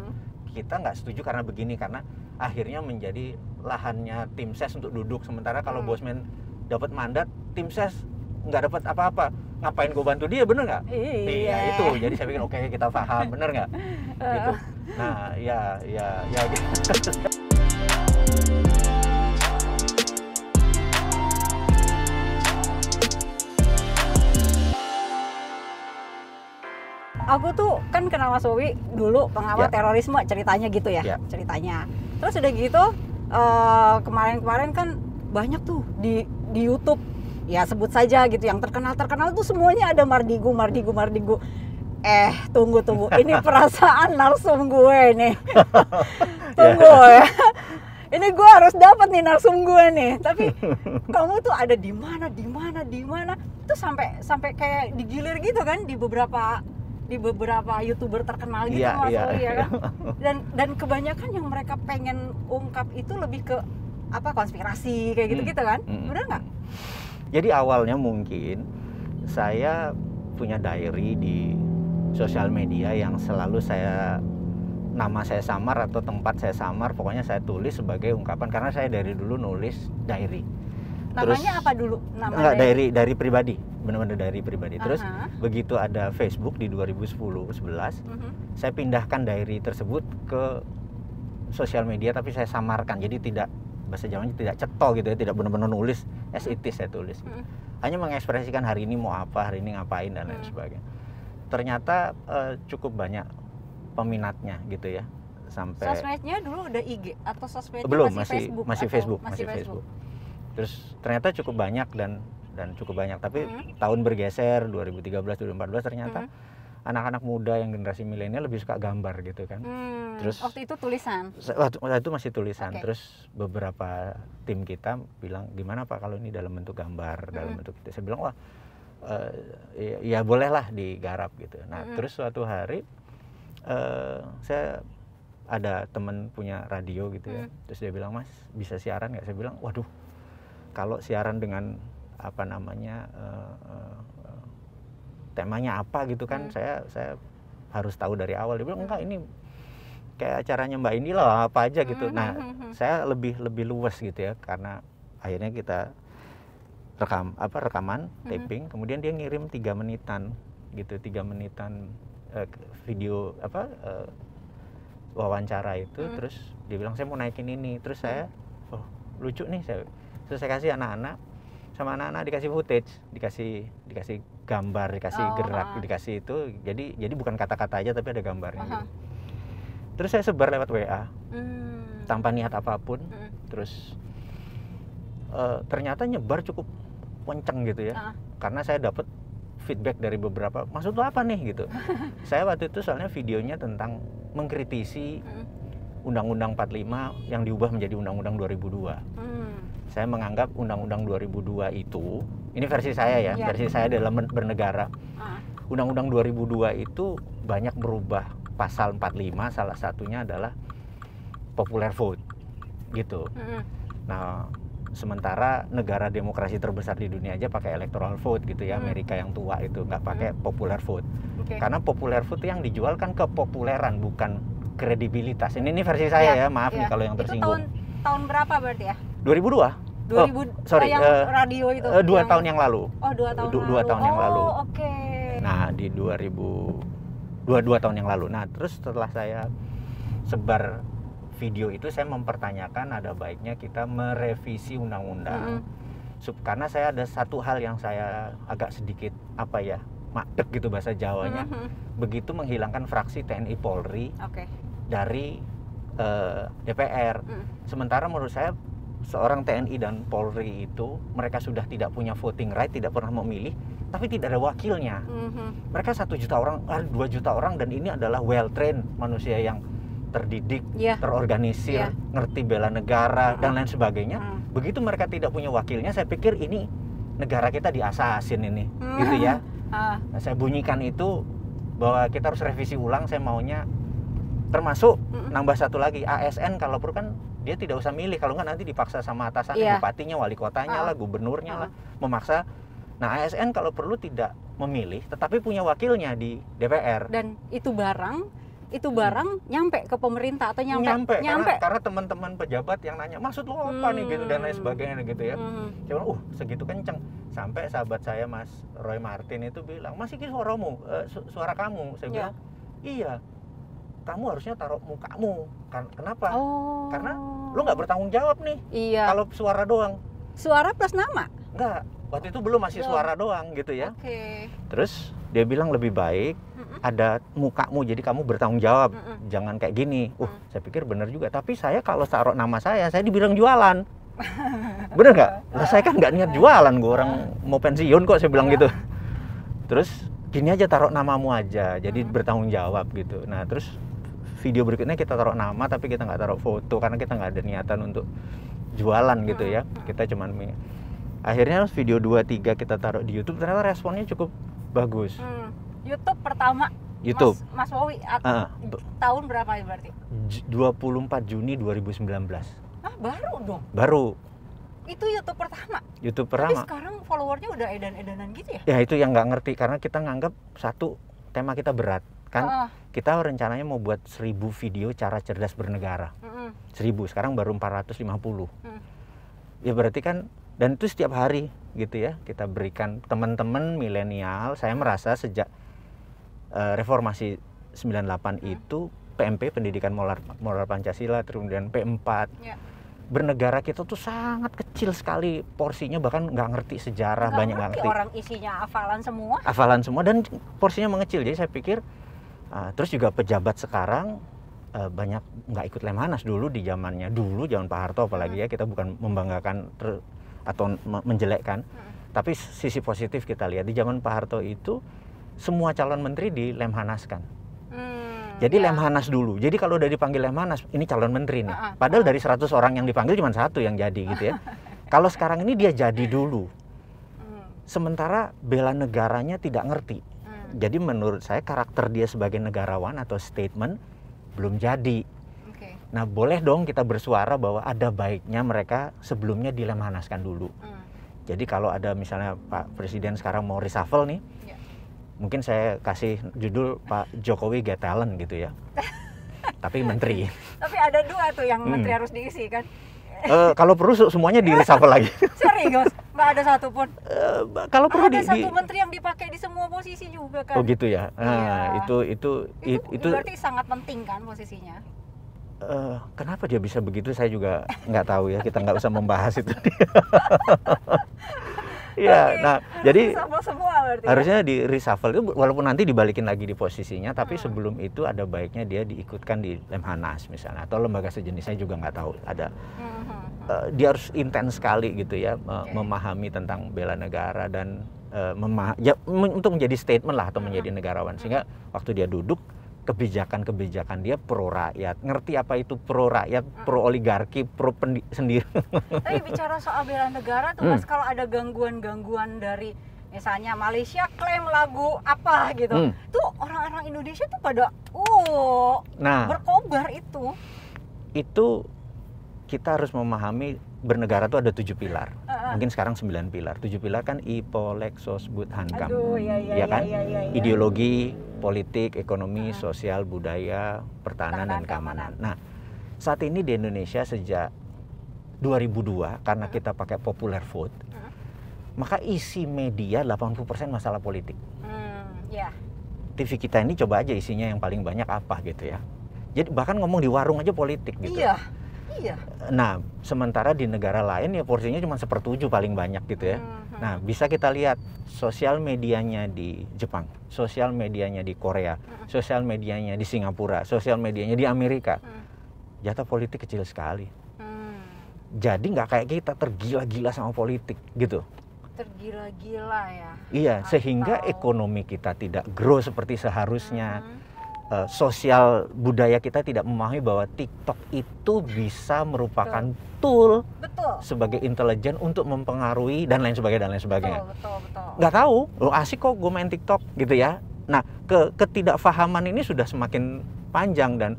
Kita nggak setuju karena begini, karena akhirnya menjadi lahannya tim ses untuk duduk, sementara kalau bosman dapat mandat, tim ses nggak dapat apa-apa, ngapain gue bantu dia, bener nggak? Iya itu, jadi saya pikir oke, kita paham, bener nggak? Gitu. Nah ya gitu. Aku tuh kan kenal Mas Bobi dulu pengawal terorisme, ceritanya gitu ya, ceritanya. Terus udah gitu kemarin-kemarin kan banyak tuh di YouTube ya sebut saja gitu, yang terkenal tuh semuanya ada Mardigu. Tunggu, ini perasaan narsum gue nih. Tunggu ya. Ini gue harus dapat nih narsum gue nih. Tapi kamu tuh ada di mana? Itu sampai kayak digilir gitu kan di beberapa YouTuber terkenal gitu, Mas Oli, ya kan. Dan kebanyakan yang mereka pengen ungkap itu lebih ke apa, konspirasi kayak gitu-gitu kan. Benar nggak? Jadi awalnya mungkin saya punya diary di sosial media yang selalu nama saya samar atau tempat saya samar, pokoknya saya tulis sebagai ungkapan karena saya dari dulu nulis diary. Namanya apa dulu? Enggak, diary pribadi, benar-benar diary pribadi. Terus begitu ada Facebook di 2010-11, saya pindahkan diary tersebut ke sosial media tapi saya samarkan. Jadi tidak, bahasa Jawanya tidak cetok gitu ya, tidak benar-benar nulis as it is saya tulis. Hanya mengekspresikan hari ini mau apa, hari ini ngapain dan lain sebagainya. Ternyata cukup banyak peminatnya gitu ya, sampai sosmednya dulu udah IG atau sosmednya belum, masih Facebook? Masih Facebook. Terus ternyata cukup banyak dan cukup banyak, tapi tahun bergeser 2013 2014 ternyata anak-anak muda yang generasi milenial lebih suka gambar gitu kan. Terus waktu itu tulisan? Waktu itu masih tulisan. Terus beberapa tim kita bilang gimana Pak kalau ini dalam bentuk gambar, dalam bentuk itu. Saya bilang wah ya bolehlah digarap gitu. Nah terus suatu hari saya ada teman punya radio gitu ya, terus dia bilang Mas bisa siaran nggak? Saya bilang waduh kalau siaran dengan apa namanya temanya apa gitu kan, saya harus tahu dari awal. Dia bilang enggak, ini kayak acaranya Mbak Indi lah apa aja gitu. Nah saya lebih luas gitu ya, karena akhirnya kita rekaman taping, kemudian dia ngirim 3 menitan gitu, 3 menitan video wawancara itu. Terus dia bilang saya mau naikin ini, terus saya oh lucu nih, terus saya kasih anak-anak, sama anak-anak dikasih footage, dikasih gambar, dikasih gerak, dikasih itu, jadi bukan kata-kata aja tapi ada gambarnya gitu. Terus saya sebar lewat WA tanpa niat apapun. Terus ternyata nyebar cukup kenceng gitu ya, karena saya dapat feedback dari beberapa, maksud lo apa nih gitu. Saya waktu itu soalnya videonya tentang mengkritisi Undang-Undang 45 yang diubah menjadi Undang-Undang 2002. Saya menganggap Undang-Undang 2002 itu, ini versi saya ya, versi saya dalam bernegara. Undang-Undang 2002 itu banyak berubah pasal 45, salah satunya adalah popular vote gitu. Nah sementara negara demokrasi terbesar di dunia aja pakai electoral vote gitu ya, Amerika yang tua itu nggak pakai popular vote. Karena popular vote yang dijual kan kepopuleran, bukan kredibilitas. Ini versi saya ya, maaf nih kalau yang tersinggung. Itu tahun berapa berarti ya? 2002. Sorry, yang radio itu. 2 tahun yang lalu. Oh 2 tahun lalu. 2 tahun yang lalu. Oke. Nah di 2 tahun yang lalu. Nah terus setelah saya sebar video itu, saya mempertanyakan ada baiknya kita merevisi undang-undang. Karena saya ada satu hal yang saya agak sedikit madek gitu bahasa Jawanya. Begitu menghilangkan fraksi TNI Polri dari DPR. Sementara menurut saya seorang TNI dan Polri itu mereka sudah tidak punya voting right, tidak pernah memilih, tapi tidak ada wakilnya. Mereka 1 juta orang, 2 juta orang, dan ini adalah well trained manusia yang terdidik, terorganisir, ngerti bela negara dan lain sebagainya. Begitu mereka tidak punya wakilnya, saya pikir ini negara kita diasasin ini, gitu ya. Nah, saya bunyikan itu bahwa kita harus revisi ulang. Saya maunya termasuk nambah satu lagi, ASN kalau perlu kan dia tidak usah milih, kalau nggak nanti dipaksa sama atasannya, bupatinya, wali kotanya lah, gubernurnya lah, memaksa. Nah ASN kalau perlu tidak memilih, tetapi punya wakilnya di DPR. Dan itu barang nyampe ke pemerintah atau nyampe. Karena teman-teman pejabat yang nanya maksud lo apa nih gitu dan lain sebagainya gitu ya. Saya bilang segitu kenceng, sampai sahabat saya Mas Roy Martin itu bilang, Mas ini suara kamu. Saya bilang iya, kamu harusnya taruh mukamu. Kenapa? Karena lo nggak bertanggung jawab nih. Kalau suara doang. Suara plus nama? Enggak, waktu itu belum, masih suara doang gitu ya. Terus dia bilang lebih baik ada mukamu, jadi kamu bertanggung jawab, jangan kayak gini. Saya pikir benar juga, tapi saya kalau taruh nama saya dibilang jualan. Bener nggak? Lah saya kan nggak niat jualan, gue orang mau pensiun kok, saya bilang gitu. Terus gini aja, taruh namamu aja, jadi bertanggung jawab gitu. Nah terus video berikutnya kita taruh nama tapi kita nggak taruh foto karena kita nggak ada niatan untuk jualan gitu ya. Kita cuman akhirnya video 2-3 kita taruh di YouTube, ternyata responnya cukup bagus. YouTube pertama YouTube Mas Wowi tahun berapa ya berarti? 24 Juni 2019. Baru dong. Baru. Itu YouTube pertama. YouTube Tapi pertama. sekarang followernya udah edan-edanan gitu ya? Ya itu yang nggak ngerti karena kita nganggap satu tema kita berat kan. Kita rencananya mau buat 1000 video cara cerdas bernegara. 1000, sekarang baru 450. Ya berarti kan, dan itu setiap hari gitu ya kita berikan teman-teman milenial. Saya merasa sejak reformasi 98 itu PMP, Pendidikan Moral Pancasila, kemudian P4 bernegara kita tuh sangat kecil sekali porsinya, bahkan nggak ngerti sejarah, banyak nggak ngerti. Orang isinya hafalan semua dan porsinya mengecil. Jadi saya pikir terus juga pejabat sekarang banyak nggak ikut Lemhanas. Dulu di zamannya zaman Pak Harto apalagi ya, kita bukan membanggakan atau menjelekkan, tapi sisi positif kita lihat di zaman Pak Harto itu semua calon menteri di Lemhanaskan. Jadi Lemhanas dulu. Jadi kalau udah dipanggil Lemhanas, ini calon menteri nih. Padahal dari 100 orang yang dipanggil cuma 1 yang jadi gitu ya. Kalau sekarang ini dia jadi dulu. Sementara bela negaranya tidak ngerti. Jadi menurut saya karakter dia sebagai negarawan atau statement belum jadi. Nah boleh dong kita bersuara bahwa ada baiknya mereka sebelumnya dilemhanaskan dulu. Jadi kalau ada misalnya Pak Presiden sekarang mau reshuffle nih, mungkin saya kasih judul Pak Jokowi Get Talent gitu ya. Tapi menteri. Tapi ada 2 tuh yang menteri harus diisi kan? Kalau perlu semuanya di reshuffle lagi. Serius? Nggak ada satupun? Kalau perlu ada satu menteri yang dipakai di semua posisi juga kan? Oh gitu ya. Itu berarti sangat penting kan posisinya? Kenapa dia bisa begitu saya juga nggak tahu ya. Kita nggak usah membahas itu. Iya, nah jadi harusnya di reshuffle itu, walaupun nanti dibalikin lagi di posisinya, tapi sebelum itu ada baiknya dia diikutkan di Lemhanas misalnya atau lembaga sejenisnya, juga nggak tahu ada. Dia harus intens sekali gitu ya, memahami tentang bela negara dan untuk menjadi statement lah atau menjadi negarawan, sehingga waktu dia duduk kebijakan-kebijakan dia pro rakyat, ngerti apa itu pro rakyat, pro oligarki, pro sendiri. Tapi bicara soal bela negara tuh Mas, kalau ada gangguan-gangguan dari misalnya Malaysia klaim lagu apa gitu, tuh orang-orang Indonesia tuh pada berkobar itu. Itu kita harus memahami bernegara tuh ada 7 pilar. Mungkin sekarang 9 pilar. 7 pilar kan IPO, Lexos, Bud, Hankam. Ya kan? Ideologi, politik, ekonomi, sosial, budaya, pertahanan dan keamanan. Nah, saat ini di Indonesia sejak 2002 karena kita pakai popular vote, maka isi media 80% masalah politik. TV kita ini coba aja isinya yang paling banyak apa gitu ya. Jadi bahkan ngomong di warung aja politik gitu. Iya. Nah, sementara di negara lain ya porsinya cuma 1/7 paling banyak gitu ya. Nah, bisa kita lihat sosial medianya di Jepang, sosial medianya di Korea, sosial medianya di Singapura, sosial medianya di Amerika. Jatah politik kecil sekali. Jadi nggak kayak kita tergila-gila sama politik gitu. Tergila-gila ya. Iya, sehingga ekonomi kita tidak grow seperti seharusnya. Sosial budaya kita tidak memahami bahwa TikTok itu bisa merupakan tool sebagai intelijen untuk mempengaruhi dan lain sebagainya. Nggak tahu, asik kok gue main TikTok gitu ya. Nah, ketidakfahaman ini sudah semakin panjang dan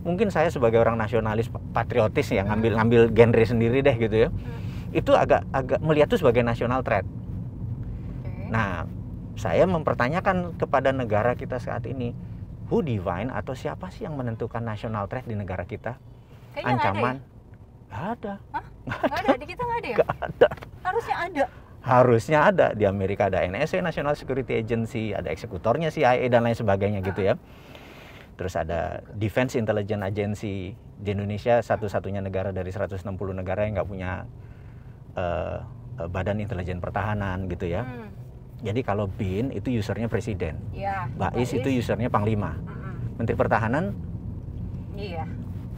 mungkin saya sebagai orang nasionalis patriotis ya ngambil genre sendiri deh gitu ya. Itu agak melihat itu sebagai national threat. Nah, saya mempertanyakan kepada negara kita saat ini, who define atau siapa sih yang menentukan national threat di negara kita? Kayaknya ancaman? Nggak ada. Nggak ada, di kita nggak ada ya? Nggak ada. Harusnya ada. Harusnya ada. Di Amerika ada NSA, National Security Agency, ada eksekutornya CIA dan lain sebagainya gitu ya. Terus ada Defense Intelligence Agency. Di Indonesia satu-satunya negara dari 160 negara yang nggak punya badan intelijen pertahanan gitu ya. Jadi kalau BIN itu usernya presiden, BAIS itu usernya panglima, Menteri Pertahanan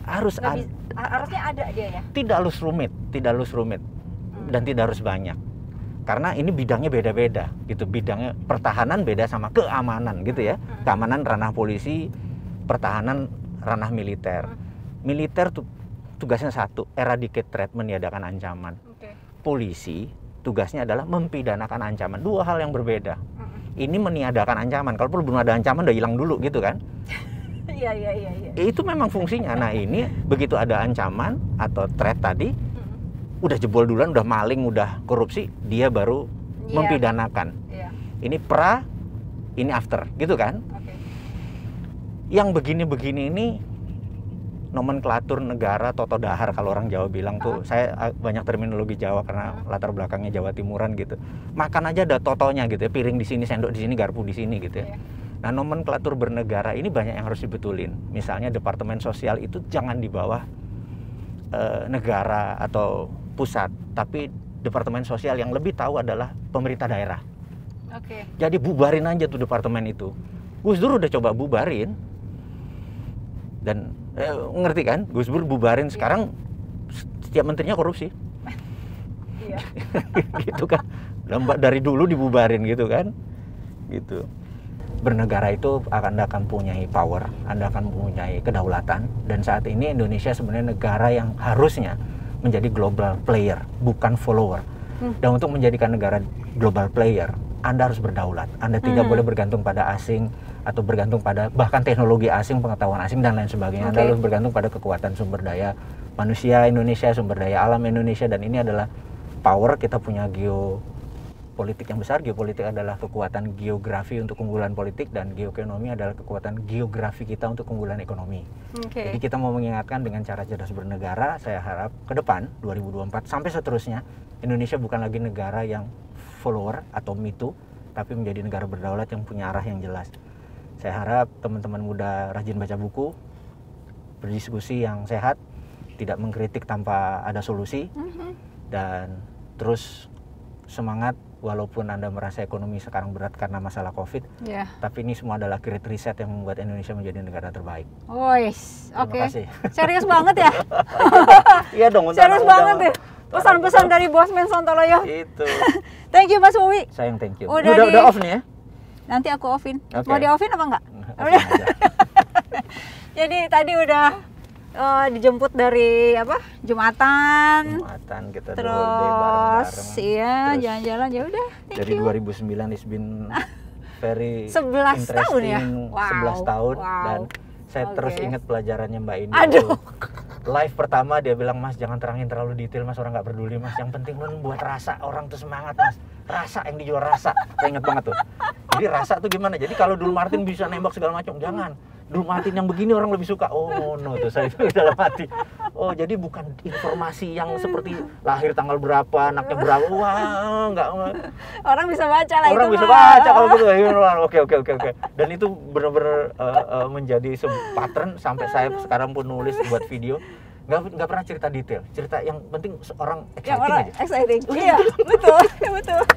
harusnya ada dia ya. Tidak harus rumit. tidak harus rumit dan tidak harus banyak. Karena ini bidangnya beda-beda gitu. Bidangnya pertahanan beda sama keamanan gitu ya. Keamanan ranah polisi, pertahanan ranah militer. Militer tugasnya satu, eradicate threat, meniadakan ancaman. Polisi tugasnya adalah mempidanakan ancaman. Dua hal yang berbeda. Ini meniadakan ancaman. Kalau belum ada ancaman udah hilang dulu gitu kan. Iya. Itu memang fungsinya. Nah ini begitu ada ancaman atau threat tadi, udah jebol duluan, udah maling, udah korupsi, dia baru mempidanakan. Ini pra, ini after, gitu kan? Yang begini-begini ini nomenklatur negara toto dahar kalau orang Jawa bilang tuh. Saya banyak terminologi Jawa karena latar belakangnya Jawa Timuran gitu. Makan aja ada totonya gitu ya, piring di sini, sendok di sini, garpu di sini gitu ya. Nah, nomenklatur bernegara ini banyak yang harus dibetulin. Misalnya Departemen Sosial itu jangan di bawah negara atau pusat, tapi Departemen Sosial yang lebih tahu adalah pemerintah daerah. Jadi bubarin aja tuh departemen itu. Gus Dur udah coba bubarin, dan ngerti kan, Gus Dur bubarin, sekarang setiap menterinya korupsi. Gitu kan, dari dulu dibubarin gitu kan, gitu. Bernegara itu Anda akan punyai power, Anda akan punyai kedaulatan, dan saat ini Indonesia sebenarnya negara yang harusnya menjadi global player, bukan follower. Dan untuk menjadikan negara global player, Anda harus berdaulat. Anda tidak boleh bergantung pada asing atau bergantung pada bahkan teknologi asing, pengetahuan asing dan lain sebagainya. Anda harus bergantung pada kekuatan sumber daya manusia Indonesia, sumber daya alam Indonesia, dan ini adalah power. Kita punya geopolitik yang besar. Geopolitik adalah kekuatan geografi untuk keunggulan politik, dan geoekonomi adalah kekuatan geografi kita untuk keunggulan ekonomi. Jadi kita mau mengingatkan dengan cara cerdas bernegara. Saya harap ke depan 2024 sampai seterusnya Indonesia bukan lagi negara yang follower atau me too, tapi menjadi negara berdaulat yang punya arah yang jelas. Saya harap teman-teman muda rajin baca buku, berdiskusi yang sehat, tidak mengkritik tanpa ada solusi, dan terus semangat walaupun Anda merasa ekonomi sekarang berat karena masalah COVID, tapi ini semua adalah great reset yang membuat Indonesia menjadi negara terbaik. Terima kasih. Serius banget ya? Iya dong. Serius banget ya? Pesan-pesan dari Bosman Sontoloyo. Itu. Thank you Mas Uwi. Sayang, thank you. Udah off nih ya? Nanti aku offin. Mau di offin apa enggak? Udah. Jadi tadi udah dijemput dari Jumatan kita terus bareng-bareng. Iya, jalan-jalan, ya udah. Dari 2009 is been very 11 tahun ya. 11 tahun dan saya terus ingat pelajarannya Mbak Indi. Aduh. Live pertama dia bilang, Mas jangan terangin terlalu detail Mas, orang nggak peduli Mas, yang penting lu buat rasa, orang tuh semangat Mas, rasa yang dijual rasa. Saya ingat banget tuh. Jadi rasa tuh gimana? Jadi kalau Dul Martin bisa nembak segala macam, jangan. Dul Martin yang begini orang lebih suka. Oh no, tuh saya itu dalam hati. Oh jadi bukan informasi yang seperti lahir tanggal berapa, anaknya berapa. Wah, enggak. Orang bisa baca lah. Orang bisa baca kalau gitu. Oke. Dan itu benar-benar menjadi sebuah pattern sampai saya sekarang pun nulis buat video. Nggak pernah cerita detail, cerita yang penting orang exciting aja. Exciting. Iya, betul.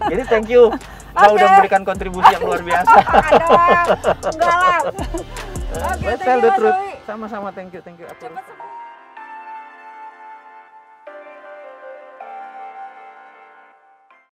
Jadi thank you, udah memberikan kontribusi yang luar biasa. Enggak lah. Let's tell the truth. Sama-sama, thank you. Cepat sembuh.